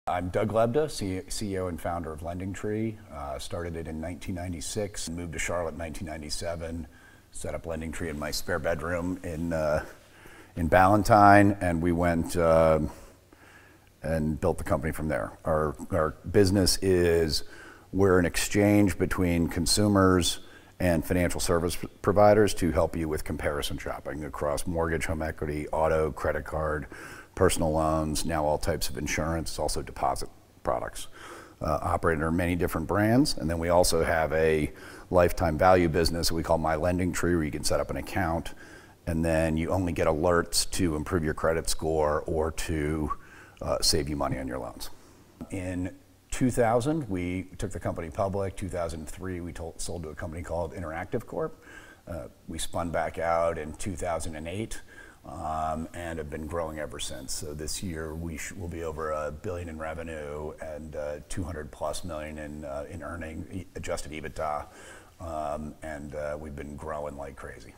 I'm Doug Lebda, CEO and founder of LendingTree. Started it in 1996, moved to Charlotte in 1997, set up LendingTree in my spare bedroom in Ballantyne, and we went and built the company from there. Our business is, we're an exchange between consumers and financial service providers to help you with comparison shopping across mortgage, home equity, auto, credit card, personal loans, now all types of insurance, also deposit products. Operate under many different brands, and then we also have a lifetime value business that we call My LendingTree, where you can set up an account, and then you only get alerts to improve your credit score or to save you money on your loans. In 2000, we took the company public. 2003, we sold to a company called Interactive Corp. We spun back out in 2008. And have been growing ever since. So this year we'll be over $1 billion in revenue and $200+ million in earning adjusted EBITDA, and we've been growing like crazy.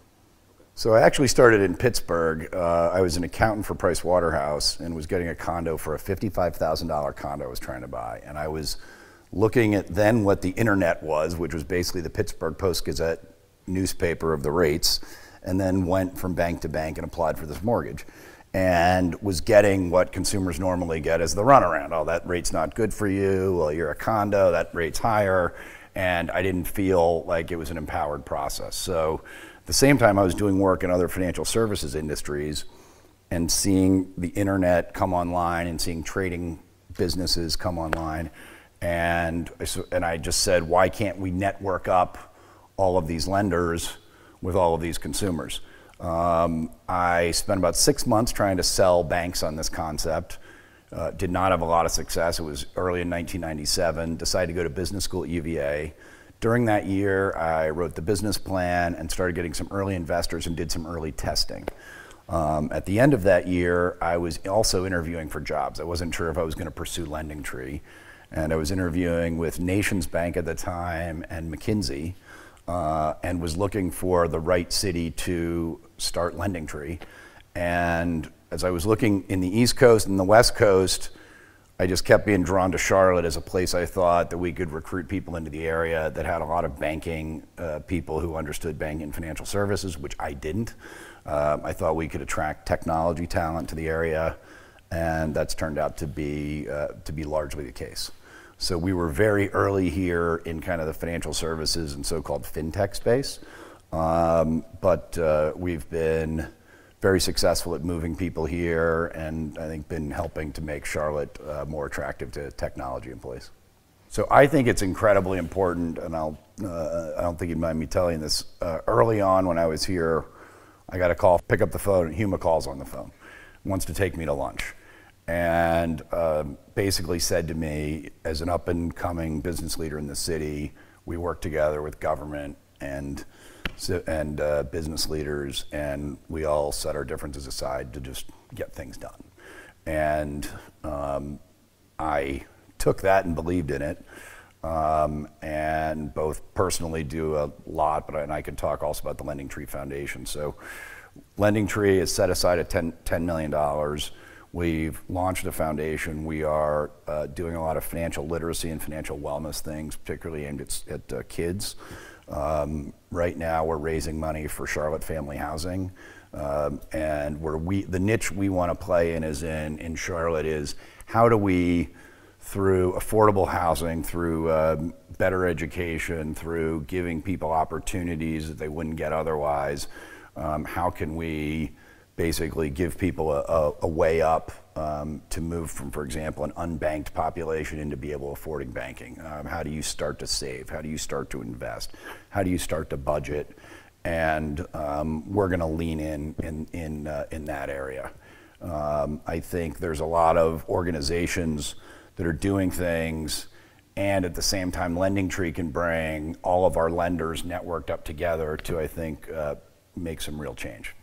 So I actually started in Pittsburgh. I was an accountant for Price Waterhouse and was getting a condo for a $55,000 condo I was trying to buy, and I was looking at then what the internet was, which was basically the Pittsburgh Post-Gazette newspaper of the rates, and then went from bank to bank and applied for this mortgage, and was getting what consumers normally get as the runaround. Oh, that rate's not good for you. Well, you're a condo, that rate's higher. And I didn't feel like it was an empowered process. So at the same time, I was doing work in other financial services industries and seeing the internet come online and seeing trading businesses come online. And I just said, why can't we network up all of these lenders with all of these consumers? I spent about 6 months trying to sell banks on this concept. Did not have a lot of success. It was early in 1997. Decided to go to business school at UVA. During that year, I wrote the business plan and started getting some early investors and did some early testing. At the end of that year, I was also interviewing for jobs. I wasn't sure if I was going to pursue LendingTree. And I was interviewing with Nations Bank at the time and McKinsey. And was looking for the right city to start LendingTree. And as I was looking in the East Coast and the West Coast, I just kept being drawn to Charlotte as a place I thought that we could recruit people into the area that had a lot of banking people who understood banking and financial services, which I didn't. I thought we could attract technology talent to the area, and that's turned out to be largely the case. So we were very early here in kind of the financial services and so-called fintech space, but we've been very successful at moving people here, and I think been helping to make Charlotte more attractive to technology employees. So I think it's incredibly important, and I don't think you'd mind me telling this. Early on when I was here, I got a call, pick up the phone, and Huma calls on the phone, wants to take me to lunch. And basically said to me, as an up-and-coming business leader in the city, we work together with government and business leaders, and we all set our differences aside to just get things done. And I took that and believed in it, and both personally do a lot, and I could talk also about the LendingTree Foundation. So LendingTree has set aside $10 million. We've launched a foundation. We are doing a lot of financial literacy and financial wellness things, particularly aimed at kids. Right now, we're raising money for Charlotte Family Housing, and the niche we want to play in in Charlotte is how do we, through affordable housing, through better education, through giving people opportunities that they wouldn't get otherwise, how can we basically give people a way up to move from, for example, an unbanked population into be able to affording banking. How do you start to save? How do you start to invest? How do you start to budget? And we're going to lean in that area. I think there's a lot of organizations that are doing things, and at the same time, LendingTree can bring all of our lenders networked up together to, I think, make some real change.